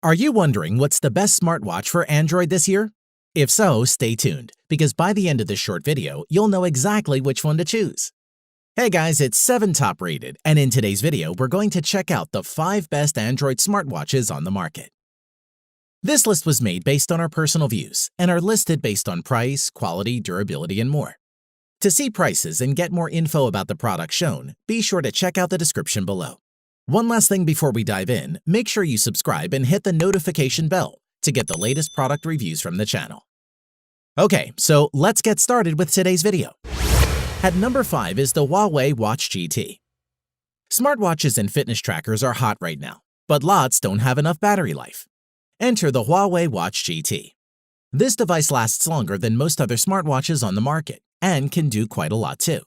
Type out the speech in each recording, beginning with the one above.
Are you wondering what's the best smartwatch for Android this year? If so, stay tuned, because by the end of this short video, you'll know exactly which one to choose. Hey guys, it's 7 Top Rated, and in today's video, we're going to check out the 5 best Android smartwatches on the market. This list was made based on our personal views and are listed based on price, quality, durability, and more. To see prices and get more info about the products shown, be sure to check out the description below. One last thing before we dive in, make sure you subscribe and hit the notification bell to get the latest product reviews from the channel. Okay, so let's get started with today's video. At number 5 is the Huawei Watch GT. Smartwatches and fitness trackers are hot right now, but lots don't have enough battery life. Enter the Huawei Watch GT. This device lasts longer than most other smartwatches on the market and can do quite a lot too.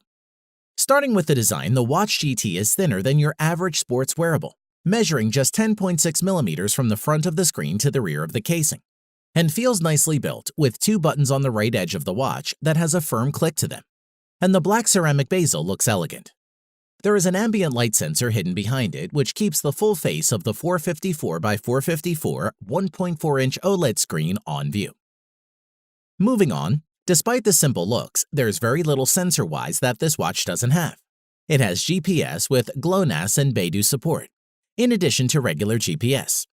Starting with the design, the Watch GT is thinner than your average sports wearable, measuring just 10.6 millimeters from the front of the screen to the rear of the casing, and feels nicely built with 2 buttons on the right edge of the watch that has a firm click to them. And the black ceramic bezel looks elegant. There is an ambient light sensor hidden behind it, which keeps the full face of the 454 by 454 1.4-inch OLED screen on view. Moving on, despite the simple looks, there's very little sensor-wise that this watch doesn't have. It has GPS with GLONASS and Beidou support, in addition to regular GPS.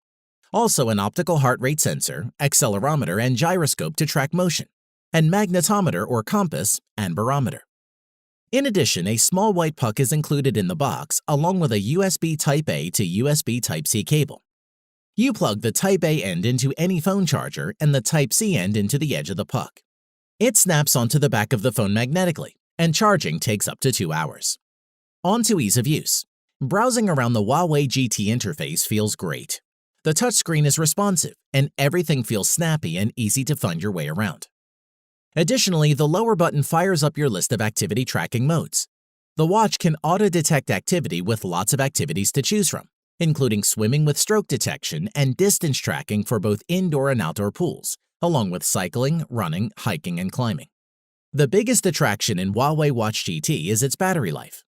Also an optical heart rate sensor, accelerometer and gyroscope to track motion, and magnetometer or compass and barometer. In addition, a small white puck is included in the box along with a USB Type-A to USB Type-C cable. You plug the Type-A end into any phone charger and the Type-C end into the edge of the puck. It snaps onto the back of the phone magnetically, and charging takes up to 2 hours. On to ease of use. Browsing around the Huawei GT interface feels great. The touchscreen is responsive, and everything feels snappy and easy to find your way around. Additionally, the lower button fires up your list of activity tracking modes. The watch can auto-detect activity with lots of activities to choose from, including swimming with stroke detection and distance tracking for both indoor and outdoor pools, along with cycling, running, hiking, and climbing. The biggest attraction in Huawei Watch GT is its battery life.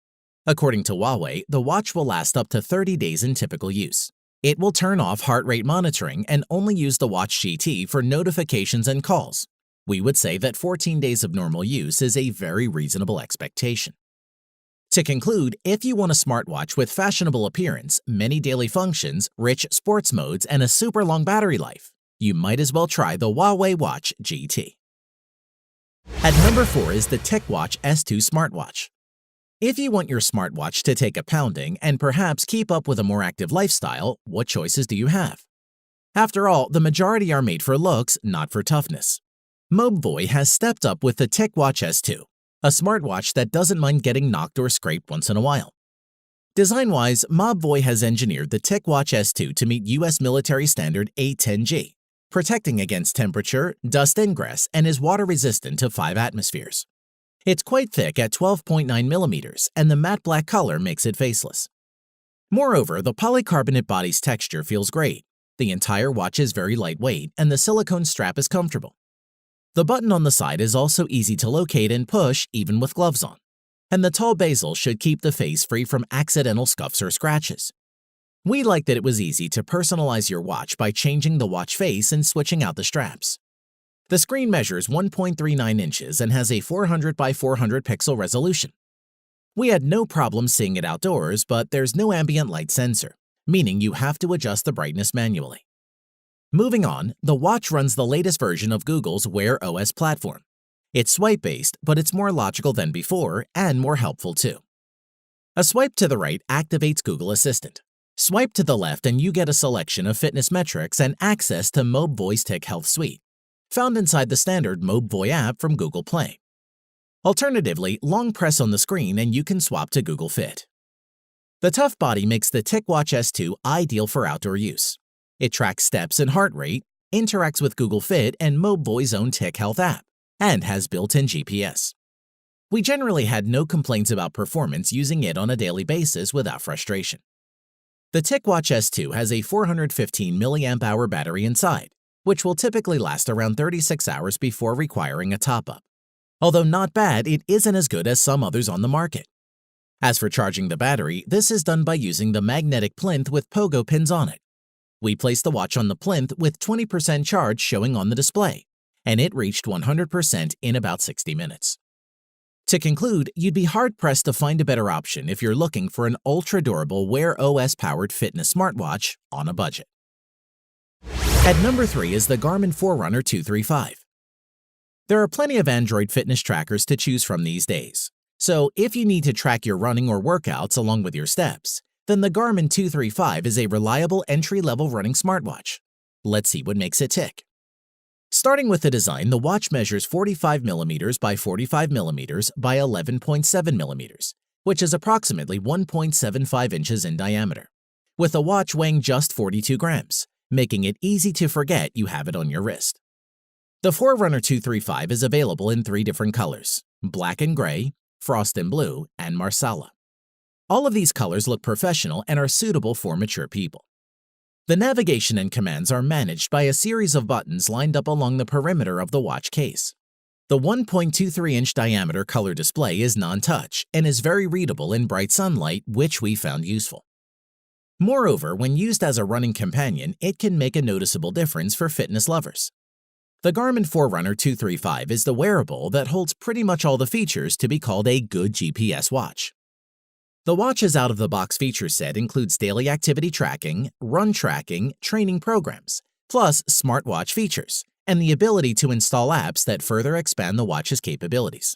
According to Huawei, the watch will last up to 30 days in typical use. It will turn off heart rate monitoring and only use the Watch GT for notifications and calls. We would say that 14 days of normal use is a very reasonable expectation. To conclude, if you want a smartwatch with fashionable appearance, many daily functions, rich sports modes, and a super long battery life, you might as well try the Huawei Watch GT. At number 4 is the TicWatch S2 smartwatch. If you want your smartwatch to take a pounding and perhaps keep up with a more active lifestyle, what choices do you have? After all, the majority are made for looks, not for toughness. Mobvoi has stepped up with the TicWatch S2, a smartwatch that doesn't mind getting knocked or scraped once in a while. Design-wise, Mobvoi has engineered the TicWatch S2 to meet US military standard 810G, protecting against temperature, dust ingress, and is water-resistant to 5 atmospheres. It's quite thick at 12.9 millimeters, and the matte black color makes it faceless. Moreover, the polycarbonate body's texture feels great. The entire watch is very lightweight, and the silicone strap is comfortable. The button on the side is also easy to locate and push even with gloves on, and the tall bezel should keep the face free from accidental scuffs or scratches. We like that it was easy to personalize your watch by changing the watch face and switching out the straps. The screen measures 1.39 inches and has a 400 by 400 pixel resolution. We had no problem seeing it outdoors, but there's no ambient light sensor, meaning you have to adjust the brightness manually. Moving on, the watch runs the latest version of Google's Wear OS platform. It's swipe-based, but it's more logical than before and more helpful too. A swipe to the right activates Google Assistant. Swipe to the left and you get a selection of fitness metrics and access to Mobvoi's Tic Health Suite, found inside the standard Mobvoi app from Google Play. Alternatively, long press on the screen and you can swap to Google Fit. The tough body makes the TicWatch S2 ideal for outdoor use. It tracks steps and heart rate, interacts with Google Fit and Mobvoi's own Tic Health app, and has built-in GPS. We generally had no complaints about performance using it on a daily basis without frustration. The TicWatch S2 has a 415 mAh battery inside, which will typically last around 36 hours before requiring a top-up. Although not bad, it isn't as good as some others on the market. As for charging the battery, this is done by using the magnetic plinth with pogo pins on it. We placed the watch on the plinth with 20% charge showing on the display, and it reached 100% in about 60 minutes. To conclude, you'd be hard-pressed to find a better option if you're looking for an ultra-durable Wear OS-powered fitness smartwatch on a budget. At number 3 is the Garmin Forerunner 235. There are plenty of Android fitness trackers to choose from these days, so if you need to track your running or workouts along with your steps, then the Garmin 235 is a reliable entry-level running smartwatch. Let's see what makes it tick. Starting with the design, the watch measures 45mm by 45mm by 11.7mm, which is approximately 1.75 inches in diameter, with the watch weighing just 42 grams, making it easy to forget you have it on your wrist. The Forerunner 235 is available in 3 different colors: black and gray, frost and blue, and marsala. All of these colors look professional and are suitable for mature people. The navigation and commands are managed by a series of buttons lined up along the perimeter of the watch case. The 1.23-inch diameter color display is non-touch and is very readable in bright sunlight, which we found useful. Moreover, when used as a running companion, it can make a noticeable difference for fitness lovers. The Garmin Forerunner 235 is the wearable that holds pretty much all the features to be called a good GPS watch. The watch's out-of-the-box feature set includes daily activity tracking, run tracking, training programs, plus smartwatch features, and the ability to install apps that further expand the watch's capabilities.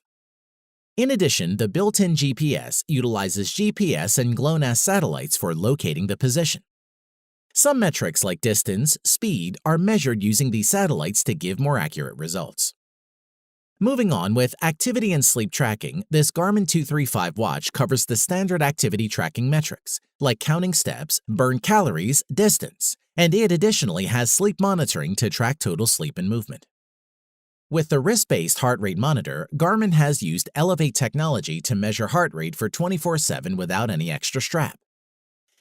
In addition, the built-in GPS utilizes GPS and GLONASS satellites for locating the position. Some metrics like distance, speed are measured using these satellites to give more accurate results. Moving on with activity and sleep tracking, this Garmin 235 watch covers the standard activity tracking metrics, like counting steps, burned calories, distance, and it additionally has sleep monitoring to track total sleep and movement. With the wrist-based heart rate monitor, Garmin has used Elevate technology to measure heart rate for 24/7 without any extra strap.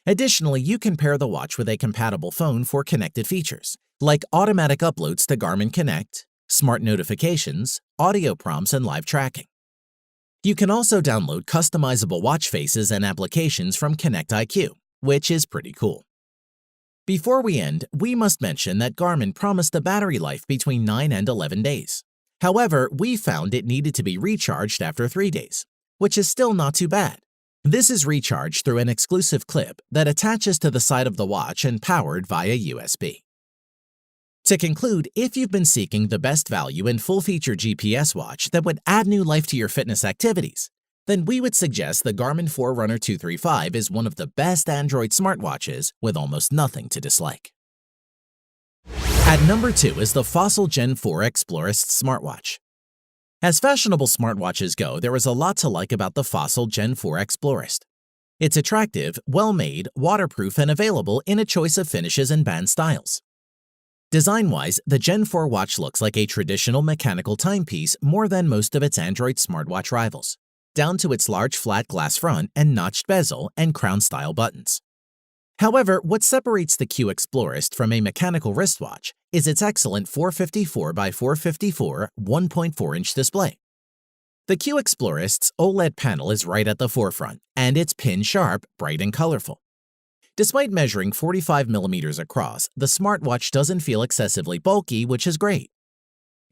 Additionally, you can pair the watch with a compatible phone for connected features, like automatic uploads to Garmin Connect, smart notifications, audio prompts, and live tracking. You can also download customizable watch faces and applications from Connect IQ, which is pretty cool. Before we end, we must mention that Garmin promised a battery life between 9 and 11 days. However, we found it needed to be recharged after 3 days, which is still not too bad. This is recharged through an exclusive clip that attaches to the side of the watch and powered via USB. To conclude, if you've been seeking the best value and full-feature GPS watch that would add new life to your fitness activities, then we would suggest the Garmin Forerunner 235 is one of the best Android smartwatches with almost nothing to dislike. At number 2 is the Fossil Gen 4 Explorist smartwatch. As fashionable smartwatches go, there is a lot to like about the Fossil Gen 4 Explorist. It's attractive, well-made, waterproof, and available in a choice of finishes and band styles. Design-wise, the Gen 4 watch looks like a traditional mechanical timepiece more than most of its Android smartwatch rivals, down to its large flat glass front and notched bezel and crown-style buttons. However, what separates the Q Explorist from a mechanical wristwatch is its excellent 454 by 454 1.4-inch display. The Q Explorist's OLED panel is right at the forefront, and it's pin-sharp, bright, and colorful. Despite measuring 45mm across, the smartwatch doesn't feel excessively bulky, which is great.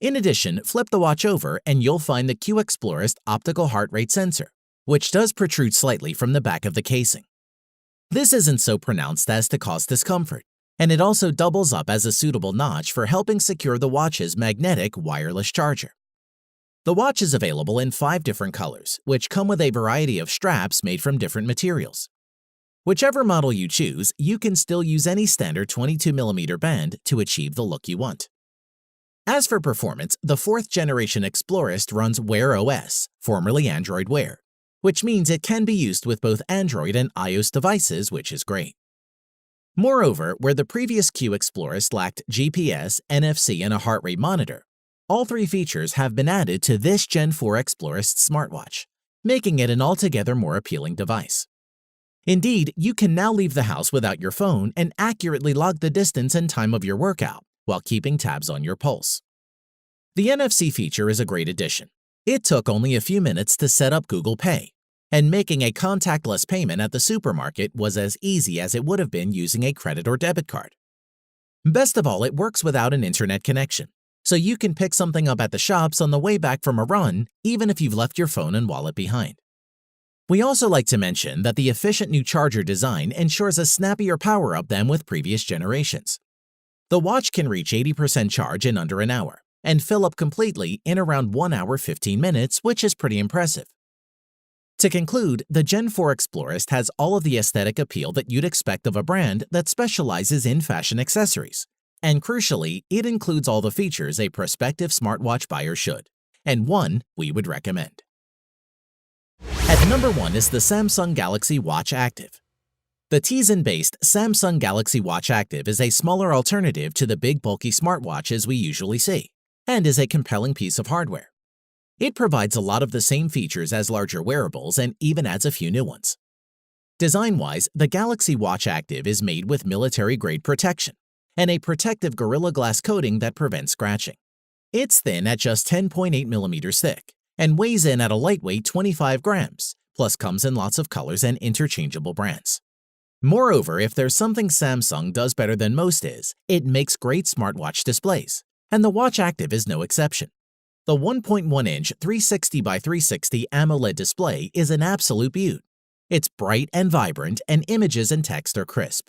In addition, flip the watch over and you'll find the Q Explorist optical heart rate sensor, which does protrude slightly from the back of the casing. This isn't so pronounced as to cause discomfort, and it also doubles up as a suitable notch for helping secure the watch's magnetic wireless charger. The watch is available in 5 different colors, which come with a variety of straps made from different materials. Whichever model you choose, you can still use any standard 22mm band to achieve the look you want. As for performance, the 4th generation Explorist runs Wear OS, formerly Android Wear, which means it can be used with both Android and iOS devices, which is great. Moreover, where the previous Q Explorist lacked GPS, NFC, and a heart rate monitor, all 3 features have been added to this Gen 4 Explorist smartwatch, making it an altogether more appealing device. Indeed, you can now leave the house without your phone and accurately log the distance and time of your workout while keeping tabs on your pulse. The NFC feature is a great addition. It took only a few minutes to set up Google Pay, and making a contactless payment at the supermarket was as easy as it would have been using a credit or debit card. Best of all, it works without an internet connection, so you can pick something up at the shops on the way back from a run, even if you've left your phone and wallet behind. We also like to mention that the efficient new charger design ensures a snappier power-up than with previous generations. The watch can reach 80% charge in under an hour and fill up completely in around 1 hour 15 minutes, which is pretty impressive. To conclude, the Gen 4 Explorist has all of the aesthetic appeal that you'd expect of a brand that specializes in fashion accessories. And crucially, it includes all the features a prospective smartwatch buyer should, and one we would recommend. At number 1 is the Samsung Galaxy Watch Active. The Tizen-based Samsung Galaxy Watch Active is a smaller alternative to the big bulky smartwatches we usually see, and is a compelling piece of hardware. It provides a lot of the same features as larger wearables and even adds a few new ones. Design-wise, the Galaxy Watch Active is made with military-grade protection and a protective Gorilla Glass coating that prevents scratching. It's thin at just 10.8 millimeters thick and weighs in at a lightweight 25 grams, plus comes in lots of colors and interchangeable brands. Moreover, if there's something Samsung does better than most is, it makes great smartwatch displays, and the Watch Active is no exception. The 1.1-inch 360 by 360 AMOLED display is an absolute beaut. It's bright and vibrant, and images and text are crisp.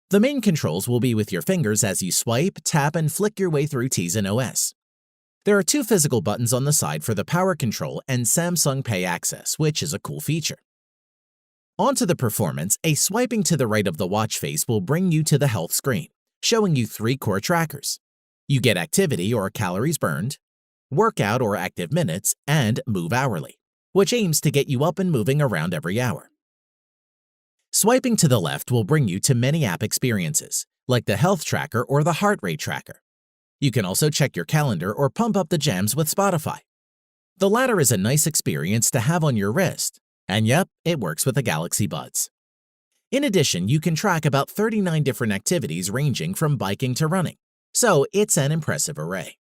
The main controls will be with your fingers as you swipe, tap, and flick your way through Tizen OS. There are 2 physical buttons on the side for the power control and Samsung Pay access, which is a cool feature. Onto the performance, a swiping to the right of the watch face will bring you to the health screen, showing you 3 core trackers. You get activity or calories burned, workout or active minutes, and move hourly, which aims to get you up and moving around every hour. Swiping to the left will bring you to many app experiences, like the health tracker or the heart rate tracker. You can also check your calendar or pump up the jams with Spotify. The latter is a nice experience to have on your wrist, and yep, it works with the Galaxy Buds. In addition, you can track about 39 different activities ranging from biking to running, so it's an impressive array.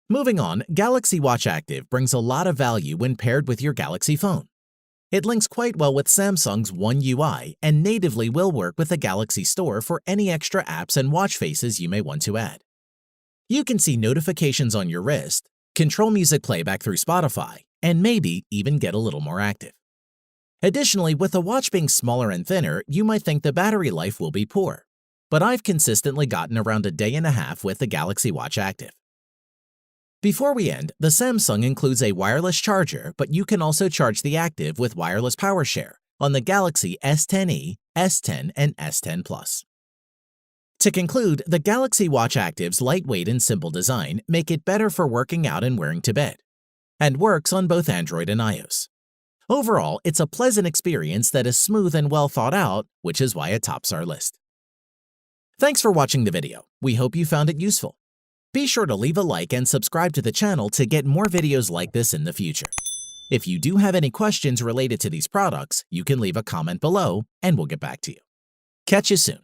Moving on, Galaxy Watch Active brings a lot of value when paired with your Galaxy phone. It links quite well with Samsung's One UI and natively will work with the Galaxy Store for any extra apps and watch faces you may want to add. You can see notifications on your wrist, control music playback through Spotify, and maybe even get a little more active. Additionally, with the watch being smaller and thinner, you might think the battery life will be poor, but I've consistently gotten around a day and a half with the Galaxy Watch Active. Before we end, the Samsung includes a wireless charger, but you can also charge the Active with wireless power share on the Galaxy S10e, S10, and S10 Plus. To conclude, the Galaxy Watch Active's lightweight and simple design make it better for working out and wearing to bed, and works on both Android and iOS. Overall, it's a pleasant experience that is smooth and well thought out, which is why it tops our list. Thanks for watching the video. We hope you found it useful. Be sure to leave a like and subscribe to the channel to get more videos like this in the future. If you do have any questions related to these products, you can leave a comment below and we'll get back to you. Catch you soon.